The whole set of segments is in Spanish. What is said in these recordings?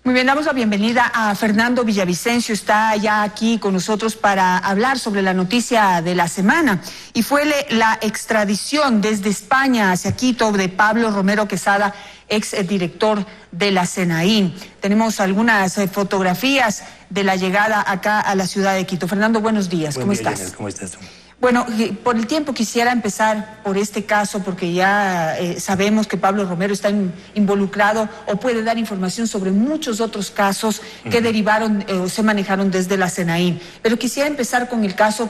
Muy bien, damos la bienvenida a Fernando Villavicencio. Está ya aquí con nosotros para hablar sobre la noticia de la semana. Y fue la extradición desde España hacia Quito de Pablo Romero Quesada, ex director de la SENAI. Tenemos algunas fotografías de la llegada acá a la ciudad de Quito. Fernando, buenos días. ¿Cómo estás? Janet, ¿cómo estás tú? Bueno, por el tiempo quisiera empezar por este caso, porque ya sabemos que Pablo Romero está involucrado o puede dar información sobre muchos otros casos que derivaron o se manejaron desde la SENAI. Pero quisiera empezar con el caso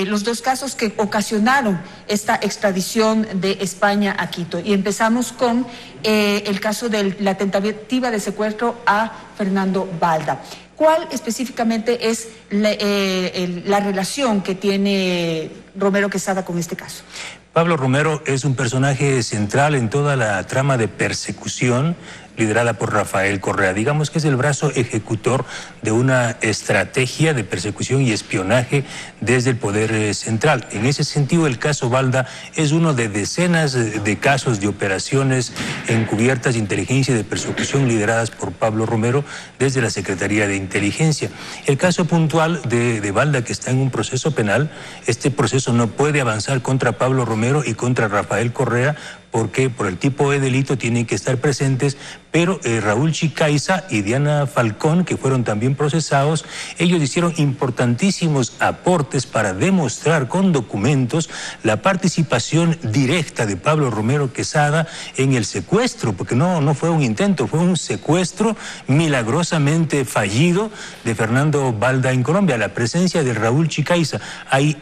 los dos casos que ocasionaron esta extradición de España a Quito. Y empezamos con el caso de la tentativa de secuestro a Fernando Balda. ¿Cuál específicamente es la relación que tiene Romero Quesada con este caso? Pablo Romero es un personaje central en toda la trama de persecución liderada por Rafael Correa. Digamos que es el brazo ejecutor de una estrategia de persecución y espionaje desde el poder central. En ese sentido, el caso Balda es uno de decenas de casos de operaciones encubiertas de inteligencia y de persecución lideradas por Pablo Romero desde la Secretaría de Inteligencia. El caso puntual de Balda, que está en un proceso penal, este proceso no puede avanzar contra Pablo Romero y contra Rafael Correa, porque por el tipo de delito tienen que estar presentes, pero Raúl Chicaiza y Diana Falcón, que fueron también procesados, ellos hicieron importantísimos aportes para demostrar con documentos la participación directa de Pablo Romero Quesada en el secuestro, porque no fue un intento, fue un secuestro milagrosamente fallido de Fernando Balda en Colombia. La presencia de Raúl Chicaiza, hay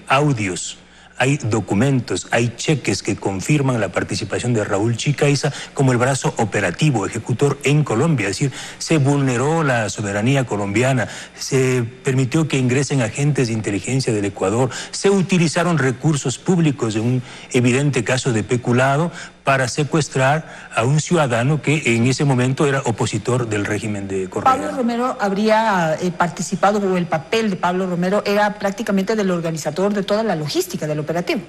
audios, hay documentos, hay cheques que confirman la participación de Raúl Chicaiza como el brazo operativo, ejecutor en Colombia. Es decir, se vulneró la soberanía colombiana, se permitió que ingresen agentes de inteligencia del Ecuador, se utilizaron recursos públicos en un evidente caso de peculado para secuestrar a un ciudadano que en ese momento era opositor del régimen de Correa. Pablo Romero habría participado, o el papel de Pablo Romero era prácticamente del organizador de toda la logística del operativo.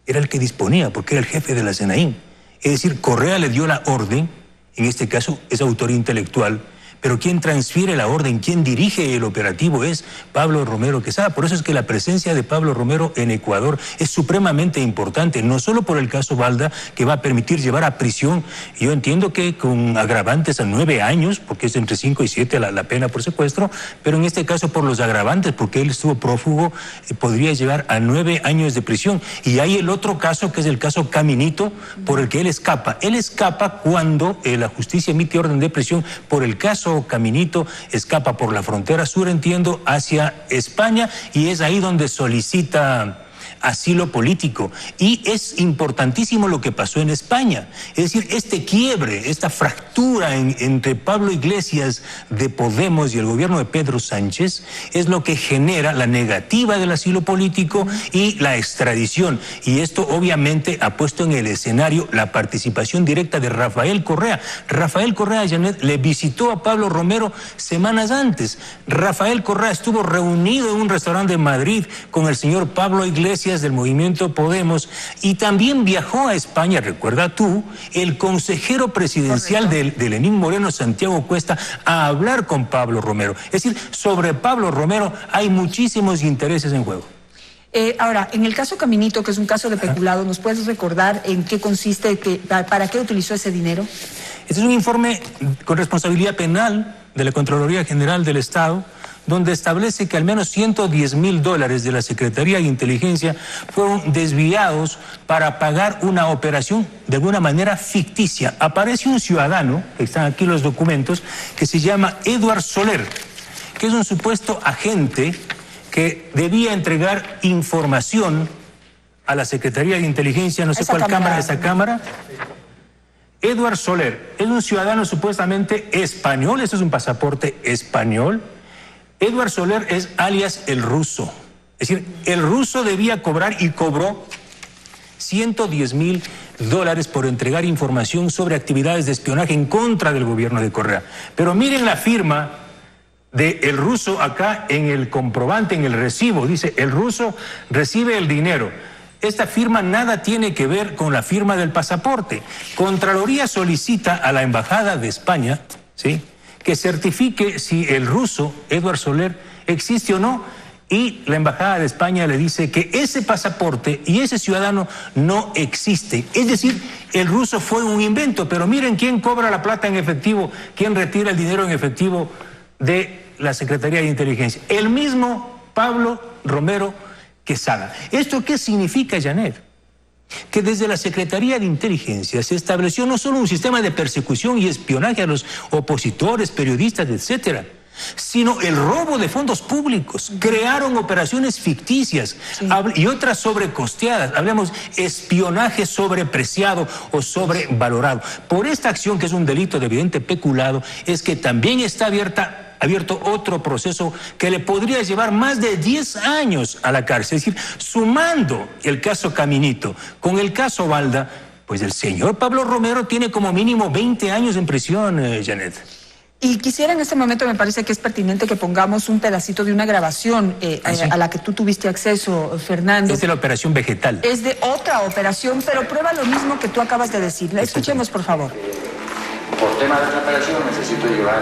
Era el que disponía, porque era el jefe de la SENAI. Es decir, Correa le dio la orden, en este caso es autor intelectual, pero quien transfiere la orden, quien dirige el operativo es Pablo Romero Quesada. Por eso es que la presencia de Pablo Romero en Ecuador es supremamente importante, no solo por el caso Balda, que va a permitir llevar a prisión, yo entiendo que con agravantes a 9 años, porque es entre 5 y 7 la pena por secuestro, pero en este caso por los agravantes, porque él estuvo prófugo, podría llevar a 9 años de prisión. Y hay el otro caso, que es el caso Caminito, por el que él escapa. Él escapa cuando la justicia emite orden de prisión por el caso Caminito, escapa por la frontera sur, entiendo, hacia España, y es ahí donde solicita asilo político. Y es importantísimo lo que pasó en España. Es decir, este quiebre, esta fractura entre Pablo Iglesias de Podemos y el gobierno de Pedro Sánchez es lo que genera la negativa del asilo político y la extradición. Y esto obviamente ha puesto en el escenario la participación directa de Rafael Correa. Rafael Correa, Janet, le visitó a Pablo Romero semanas antes. Rafael Correa estuvo reunido en un restaurante de Madrid con el señor Pablo Iglesias del movimiento Podemos, y también viajó a España, recuerda tú, el consejero presidencial de Lenín Moreno, Santiago Cuesta, a hablar con Pablo Romero. Es decir, sobre Pablo Romero hay muchísimos intereses en juego. Ahora, en el caso Caminito, que es un caso de peculado, ¿nos puedes recordar en qué consiste, para qué utilizó ese dinero? Este es un informe con responsabilidad penal de la Contraloría General del Estado, donde establece que al menos $110,000 de la Secretaría de Inteligencia fueron desviados para pagar una operación de alguna manera ficticia. Aparece un ciudadano, están aquí los documentos, que se llama Edward Soler, que es un supuesto agente que debía entregar información a la Secretaría de Inteligencia, no sé cuál cámara, esa cámara. Edward Soler es un ciudadano supuestamente español, eso es un pasaporte español. Edward Soler es alias el ruso. Es decir, el ruso debía cobrar y cobró $110,000 por entregar información sobre actividades de espionaje en contra del gobierno de Correa. Pero miren la firma del ruso acá en el comprobante, en el recibo. Dice, el ruso recibe el dinero. Esta firma nada tiene que ver con la firma del pasaporte. Contraloría solicita a la Embajada de España, ¿sí?, que certifique si el ruso Edward Soler existe o no, y la Embajada de España le dice que ese pasaporte y ese ciudadano no existe. Es decir, el ruso fue un invento, pero miren quién cobra la plata en efectivo, quién retira el dinero en efectivo de la Secretaría de Inteligencia. El mismo Pablo Romero Quesada. ¿Esto qué significa, Janet? Que desde la Secretaría de Inteligencia se estableció no solo un sistema de persecución y espionaje a los opositores, periodistas, etcétera, sino el robo de fondos públicos. Crearon operaciones ficticias y otras sobrecosteadas. Hablamos espionaje sobrepreciado o sobrevalorado. Por esta acción, que es un delito de evidente peculado, es que también está abierto otro proceso que le podría llevar más de 10 años a la cárcel. Es decir, sumando el caso Caminito con el caso Balda, pues el señor Pablo Romero tiene como mínimo 20 años en prisión, Janet. Y quisiera en este momento, me parece que es pertinente que pongamos un pedacito de una grabación a la que tú tuviste acceso, Fernando. Es de la operación vegetal. Es de otra operación, pero prueba lo mismo que tú acabas de decir. La escuchemos, por favor. Por tema de esta operación necesito llevar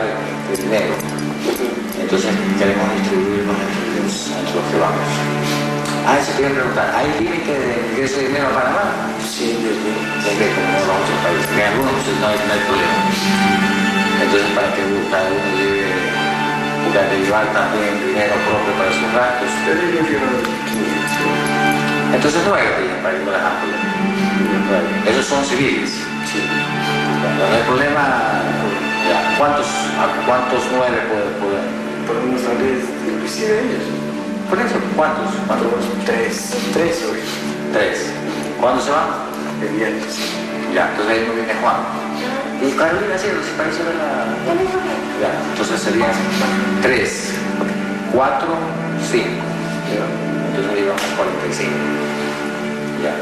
el dinero. Entonces queremos distribuirnos entre los que vamos. Eso quería preguntar, ¿hay límite de ingreso de dinero a Panamá? Sí, desde como a otros países. En algunos no hay problema. Entonces, para que cada uno lleve, pueda llevar también dinero propio para sus gastos. Entonces, 9 para ir a las amplias. Esos son civiles. Sí. No hay problema. Ya. ¿A cuántos 9 pueden? Podemos salir inclusive ellos. Por eso, ¿cuántos? Tres hoy. 3. ¿Cuándo se van? El viernes. Ya, entonces ahí no viene Juan. Y Carolina, sí, se parece ver la... Ya, entonces serían 3, 4, 5. Entonces ahí vamos a 45. Ya.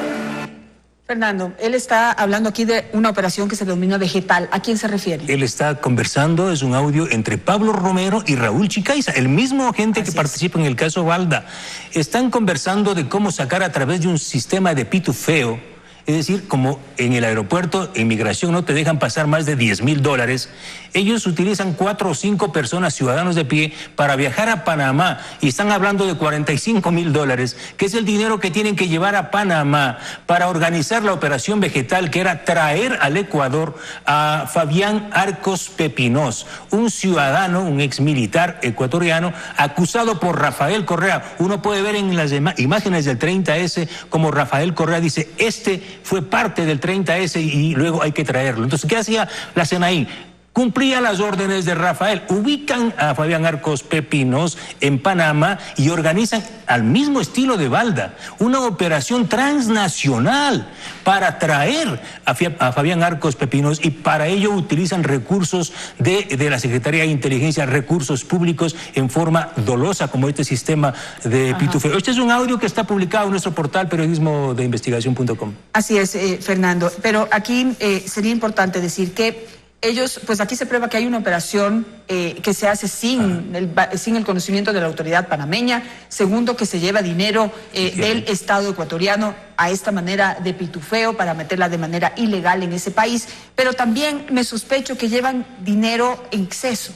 Fernando, él está hablando aquí de una operación que se denomina vegetal. ¿A quién se refiere? Él está conversando, es un audio entre Pablo Romero y Raúl Chicaiza, el mismo agente que participa en el caso Balda. Están conversando de cómo sacar a través de un sistema de pitufeo. Es decir, como en el aeropuerto, en migración no te dejan pasar más de $10,000, ellos utilizan 4 o 5 personas, ciudadanos de pie, para viajar a Panamá, y están hablando de $45,000, que es el dinero que tienen que llevar a Panamá para organizar la operación vegetal, que era traer al Ecuador a Fabián Arcos Pepinós, un ciudadano, un exmilitar ecuatoriano, acusado por Rafael Correa. Uno puede ver en las imágenes del 30S como Rafael Correa dice, fue parte del 30S y luego hay que traerlo. Entonces, ¿qué hacía la CNI? Cumplía las órdenes de Rafael, ubican a Fabián Arcos Pepinós en Panamá y organizan, al mismo estilo de Balda, una operación transnacional para traer a Fabián Arcos Pepinós, y para ello utilizan recursos de la Secretaría de Inteligencia, recursos públicos en forma dolosa, como este sistema de pitufeo. Este es un audio que está publicado en nuestro portal periodismodeinvestigación.com. Así es, Fernando, pero aquí sería importante decir que ellos, pues aquí se prueba que hay una operación que se hace sin el conocimiento de la autoridad panameña. Segundo, que se lleva dinero del Estado ecuatoriano a esta manera de pitufeo para meterla de manera ilegal en ese país. Pero también me sospecho que llevan dinero en exceso.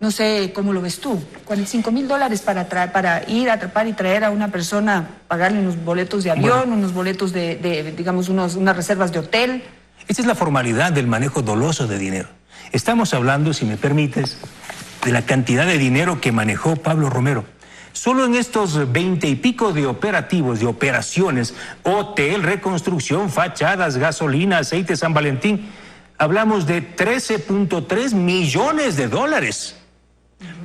No sé cómo lo ves tú. $45,000 para ir a atrapar y traer a una persona, pagarle unos boletos de avión, unos boletos digamos, unas reservas de hotel. Esta es la formalidad del manejo doloso de dinero. Estamos hablando, si me permites, de la cantidad de dinero que manejó Pablo Romero. Solo en estos 20 y pico de operativos, de operaciones, hotel, reconstrucción, fachadas, gasolina, aceite San Valentín, hablamos de $13.3 millones.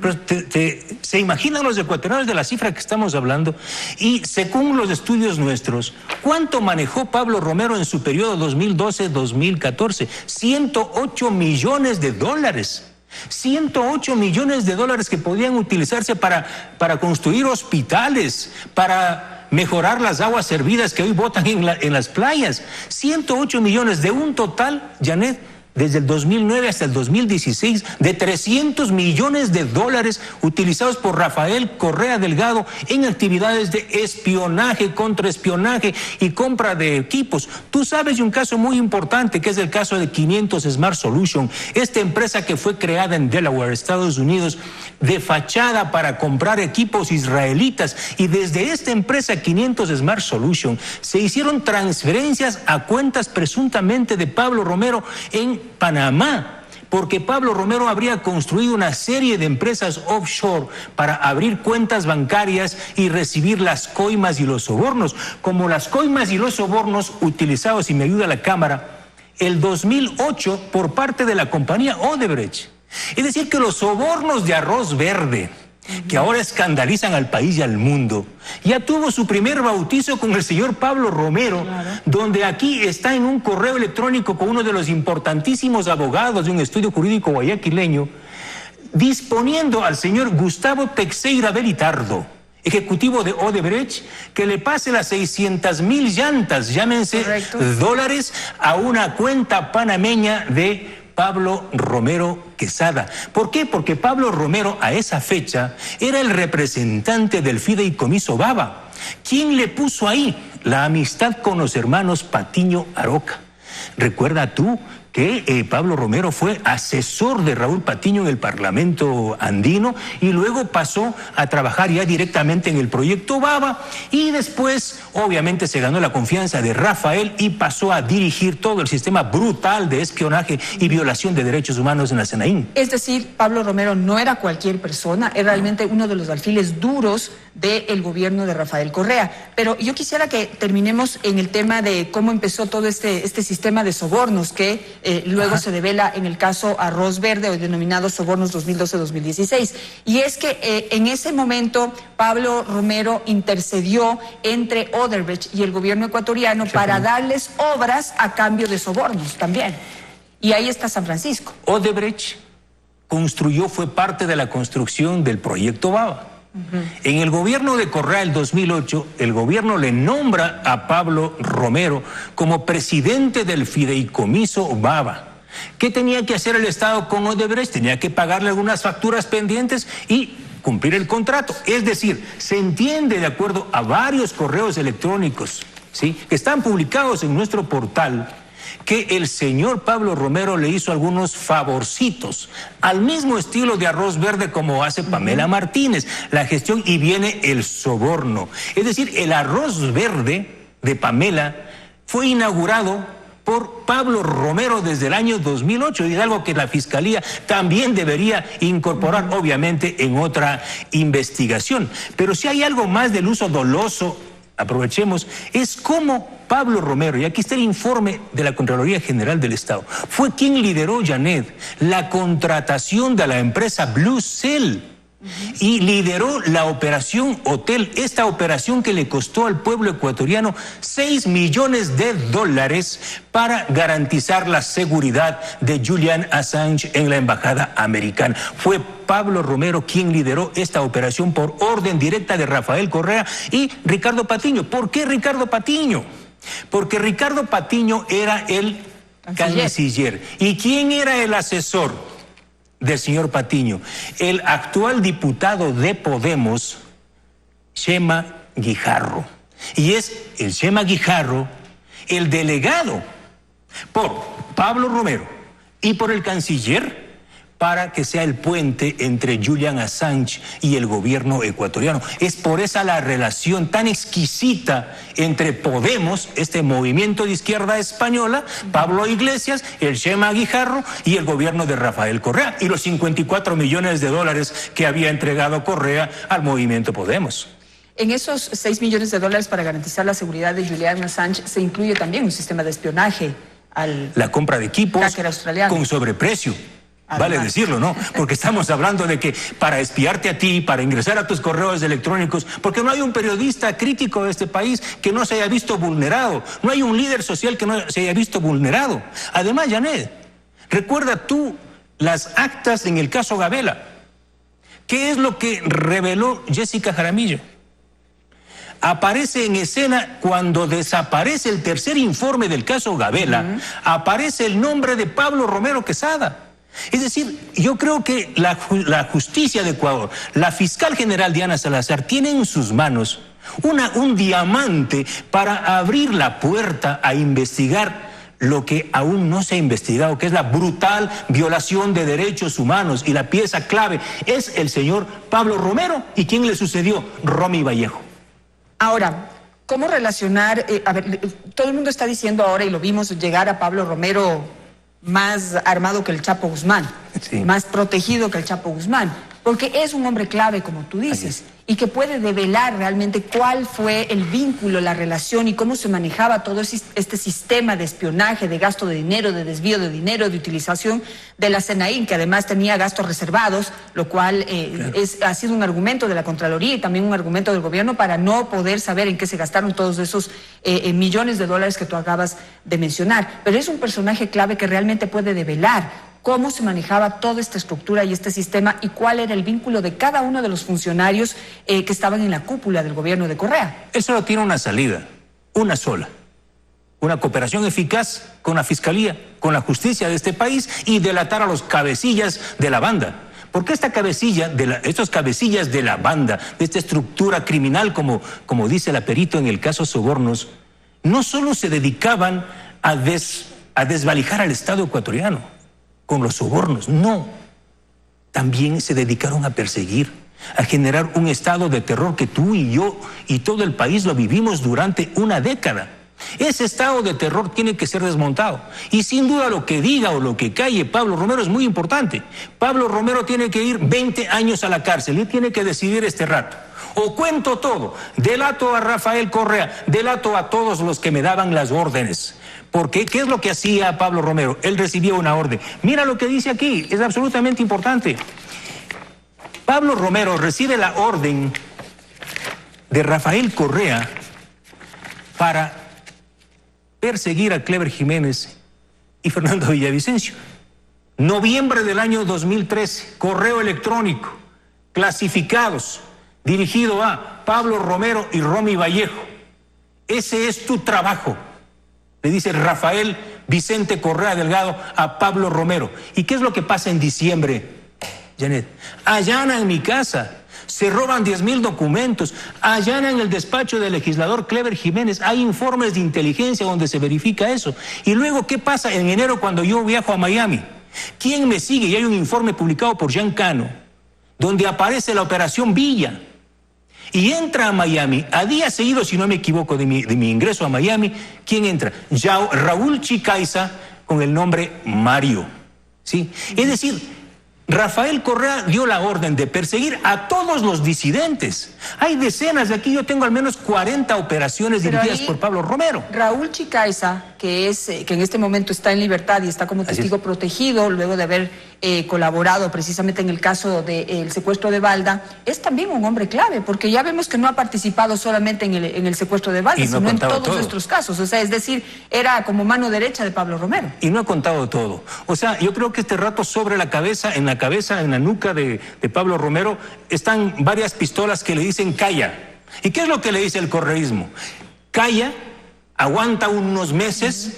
Pero ¿se imaginan los ecuatorianos de la cifra que estamos hablando? Y según los estudios nuestros, ¿cuánto manejó Pablo Romero en su periodo 2012-2014? $108 millones. $108 millones que podían utilizarse para construir hospitales, para mejorar las aguas servidas que hoy botan en las playas. 108 millones de un total, Janet, desde el 2009 hasta el 2016, de 300 millones de dólares utilizados por Rafael Correa Delgado en actividades de espionaje, contraespionaje y compra de equipos. Tú sabes de un caso muy importante, que es el caso de 500 Smart Solution, esta empresa que fue creada en Delaware, Estados Unidos, de fachada para comprar equipos israelitas, y desde esta empresa 500 Smart Solution se hicieron transferencias a cuentas presuntamente de Pablo Romero en Panamá, porque Pablo Romero habría construido una serie de empresas offshore para abrir cuentas bancarias y recibir las coimas y los sobornos. Como las coimas y los sobornos utilizados, si me ayuda la cámara, el 2008 por parte de la compañía Odebrecht. Es decir, que los sobornos de arroz verde, que ahora escandalizan al país y al mundo, ya tuvo su primer bautizo con el señor Pablo Romero, donde aquí está en un correo electrónico con uno de los importantísimos abogados de un estudio jurídico guayaquileño, disponiendo al señor Gustavo Teixeira Belitardo, ejecutivo de Odebrecht, que le pase las 600,000 llantas, llámense dólares, a una cuenta panameña de Pablo Romero Quesada. ¿Por qué? Porque Pablo Romero a esa fecha era el representante del fideicomiso Baba. ¿Quién le puso ahí? La amistad con los hermanos Patiño Aroca. ¿Recuerda tú que Pablo Romero fue asesor de Raúl Patiño en el Parlamento andino y luego pasó a trabajar ya directamente en el proyecto Baba, y después obviamente se ganó la confianza de Rafael y pasó a dirigir todo el sistema brutal de espionaje y violación de derechos humanos en la SENAIN? Es decir, Pablo Romero no era cualquier persona, era realmente uno de los alfiles duros del gobierno de Rafael Correa. Pero yo quisiera que terminemos en el tema de cómo empezó todo este sistema de sobornos que luego se devela en el caso Arroz Verde, o denominados sobornos 2012-2016. Y es que en ese momento Pablo Romero intercedió entre Odebrecht y el gobierno ecuatoriano para darles obras a cambio de sobornos también. Y ahí está San Francisco. Odebrecht fue parte de la construcción del proyecto Baba. En el gobierno de Correa el 2008, el gobierno le nombra a Pablo Romero como presidente del fideicomiso Baba. ¿Qué tenía que hacer el Estado con Odebrecht? Tenía que pagarle algunas facturas pendientes y cumplir el contrato. Es decir, se entiende, de acuerdo a varios correos electrónicos, ¿sí?, que están publicados en nuestro portal, que el señor Pablo Romero le hizo algunos favorcitos, al mismo estilo de Arroz Verde como hace Pamela Martínez, la gestión, y viene el soborno. Es decir, el Arroz Verde de Pamela fue inaugurado por Pablo Romero desde el año 2008, y es algo que la Fiscalía también debería incorporar, obviamente, en otra investigación. Pero si hay algo más del uso doloso, aprovechemos, es cómo Pablo Romero, y aquí está el informe de la Contraloría General del Estado, fue quien lideró, Janet, la contratación de la empresa Blue Cell y lideró la operación Hotel, esta operación que le costó al pueblo ecuatoriano $6 millones para garantizar la seguridad de Julian Assange en la embajada americana. Fue Pablo Romero quien lideró esta operación por orden directa de Rafael Correa y Ricardo Patiño. ¿Por qué Ricardo Patiño? Porque Ricardo Patiño era el canciller. ¿Y quién era el asesor del señor Patiño? El actual diputado de Podemos, Chema Guijarro. Y es el Chema Guijarro el delegado por Pablo Romero y por el canciller para que sea el puente entre Julian Assange y el gobierno ecuatoriano. Es por esa la relación tan exquisita entre Podemos, este movimiento de izquierda española, Pablo Iglesias, el Chema Guijarro y el gobierno de Rafael Correa, y los 54 millones de dólares que había entregado Correa al movimiento Podemos. En esos 6 millones de dólares para garantizar la seguridad de Julian Assange se incluye también un sistema de espionaje al la compra de equipos con sobreprecio. Vale decirlo, ¿no? Porque estamos hablando de que para espiarte a ti, para ingresar a tus correos electrónicos, porque no hay un periodista crítico de este país que no se haya visto vulnerado, no hay un líder social que no se haya visto vulnerado. Además, Janet, recuerda tú las actas en el caso Gabela. ¿Qué es lo que reveló Jessica Jaramillo? aparece en escena cuando desaparece el tercer informe del caso Gabela, aparece el nombre de Pablo Romero Quesada. Es decir, yo creo que la justicia de Ecuador, la fiscal general Diana Salazar, tiene en sus manos un diamante para abrir la puerta a investigar lo que aún no se ha investigado, que es la brutal violación de derechos humanos, y la pieza clave es el señor Pablo Romero. ¿Y quién le sucedió? Romy Vallejo. Ahora, ¿cómo relacionar? A ver, todo el mundo está diciendo ahora, y lo vimos llegar a Pablo Romero más armado que el Chapo Guzmán, sí, más protegido que el Chapo Guzmán, porque es un hombre clave, como tú dices, y que puede develar realmente cuál fue el vínculo, la relación y cómo se manejaba todo este sistema de espionaje, de gasto de dinero, de desvío de dinero, de utilización de la SENAIN, que además tenía gastos reservados, lo cual claro, ha sido un argumento de la Contraloría y también un argumento del gobierno para no poder saber en qué se gastaron todos esos millones de dólares que tú acabas de mencionar. Pero es un personaje clave que realmente puede develar cómo se manejaba toda esta estructura y este sistema y cuál era el vínculo de cada uno de los funcionarios que estaban en la cúpula del gobierno de Correa. Él solo tiene una salida, una sola: una cooperación eficaz con la fiscalía, con la justicia de este país, y delatar a los cabecillas de la banda. Porque estos cabecillas de la banda, de esta estructura criminal, como dice la perito en el caso Sobornos, no solo se dedicaban a desvalijar al Estado ecuatoriano con los sobornos, no. También se dedicaron a perseguir, a generar un estado de terror que tú y yo y todo el país lo vivimos durante una década. Ese estado de terror tiene que ser desmontado. Y sin duda lo que diga o lo que calle Pablo Romero es muy importante. Pablo Romero tiene que ir 20 años a la cárcel y tiene que decidir este rato: o cuento todo, delato a Rafael Correa, delato a todos los que me daban las órdenes. Porque, ¿qué es lo que hacía Pablo Romero? Él recibía una orden. Mira lo que dice aquí, es absolutamente importante. Pablo Romero recibe la orden de Rafael Correa para perseguir a Clever Jiménez y Fernando Villavicencio. Noviembre del año 2013, correo electrónico, clasificados, dirigido a Pablo Romero y Romy Vallejo. Ese es tu trabajo, le dice Rafael Vicente Correa Delgado a Pablo Romero. ¿Y qué es lo que pasa en diciembre, Janet? Allanan mi casa, se roban 10,000 documentos, allanan el despacho del legislador Clever Jiménez, hay informes de inteligencia donde se verifica eso. Y luego, ¿qué pasa en enero cuando yo viajo a Miami? ¿Quién me sigue? Y hay un informe publicado por Jean Cano, donde aparece la operación Villa. Y entra a Miami, a día seguido, si no me equivoco, de mi ingreso a Miami, ¿quién entra? Raúl Chicaiza, con el nombre Mario, ¿sí? Es decir, Rafael Correa dio la orden de perseguir a todos los disidentes. Hay decenas de aquí, yo tengo al menos 40 operaciones dirigidas por Pablo Romero. Raúl Chicaiza, que en este momento está en libertad y está como testigo protegido luego de haber colaborado precisamente en el caso del secuestro de Balda, es también un hombre clave, porque ya vemos que no ha participado solamente en el secuestro de Balda, sino en todos nuestros casos. O sea, es decir, era como mano derecha de Pablo Romero. Y no ha contado todo. O sea, yo creo que este rato sobre la cabeza, en la nuca de Pablo Romero, están varias pistolas que le dicen calla. ¿Y qué es lo que le dice el correísmo? Calla, aguanta unos meses,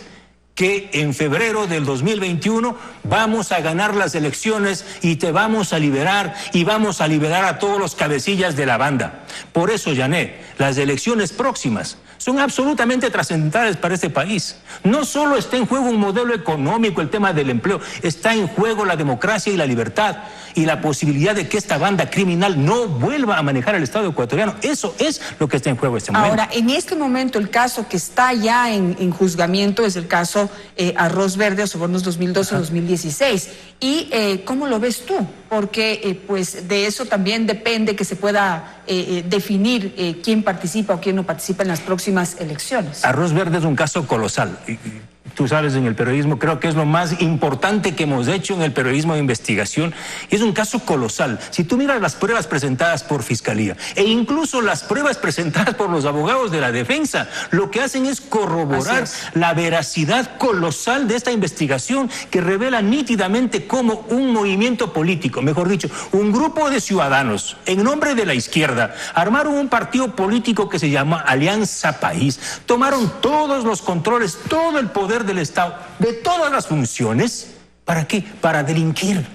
que en febrero del 2021 vamos a ganar las elecciones y te vamos a liberar, y vamos a liberar a todos los cabecillas de la banda. Por eso, Janet, las elecciones próximas son absolutamente trascendentales para este país. No solo está en juego un modelo económico, el tema del empleo, está en juego la democracia y la libertad y la posibilidad de que esta banda criminal no vuelva a manejar el Estado ecuatoriano. Eso es lo que está en juego en este momento. Ahora, en este momento el caso que está ya en juzgamiento es el caso Arroz Verde o Sobornos 2012-2016. ¿Y cómo lo ves tú? Porque pues de eso también depende que se pueda definir quién participa o quién no participa en las próximas elecciones. Arroz Verde es un caso colosal. tú sabes, en el periodismo creo que es lo más importante que hemos hecho en el periodismo de investigación. Es un caso colosal. Si tú miras las pruebas presentadas por Fiscalía e incluso las pruebas presentadas por los abogados de la defensa, lo que hacen es corroborar la veracidad colosal de esta investigación, que revela nítidamente cómo un movimiento político, mejor dicho, un grupo de ciudadanos en nombre de la izquierda armaron un partido político que se llama Alianza País, tomaron todos los controles, todo el poder del Estado, de todas las funciones. ¿Para qué? Para delinquir.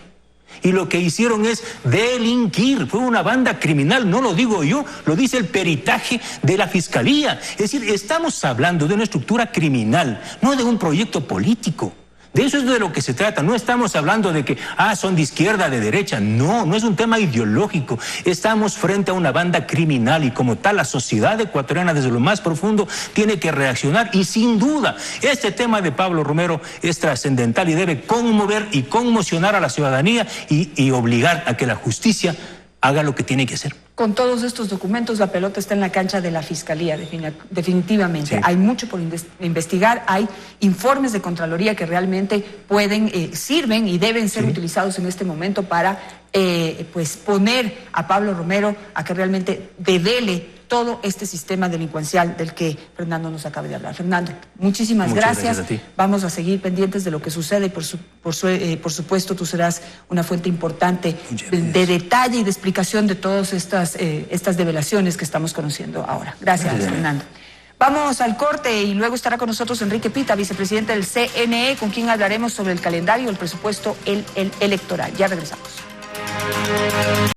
Y lo que hicieron es delinquir. Fue una banda criminal, no lo digo yo, lo dice el peritaje de la Fiscalía. Es decir, estamos hablando de una estructura criminal, no de un proyecto político. De eso es de lo que se trata. No estamos hablando de que, son de izquierda, de derecha. No, no es un tema ideológico. Estamos frente a una banda criminal y como tal la sociedad ecuatoriana desde lo más profundo tiene que reaccionar. Y sin duda, este tema de Pablo Romero es trascendental y debe conmover y conmocionar a la ciudadanía y obligar a que la justicia haga lo que tiene que hacer. Con todos estos documentos, la pelota está en la cancha de la Fiscalía, definitivamente. Sí. Hay mucho por investigar, hay informes de Contraloría que realmente sirven y deben ser utilizados en este momento para poner a Pablo Romero a que realmente devele todo este sistema delincuencial del que Fernando nos acaba de hablar. Fernando, muchísimas gracias. Vamos a seguir pendientes de lo que sucede y por supuesto tú serás una fuente importante de detalle y de explicación de todas estas develaciones que estamos conociendo ahora. Gracias, Fernando. Vamos al corte y luego estará con nosotros Enrique Pita, vicepresidente del CNE, con quien hablaremos sobre el calendario, el presupuesto electoral. Ya regresamos.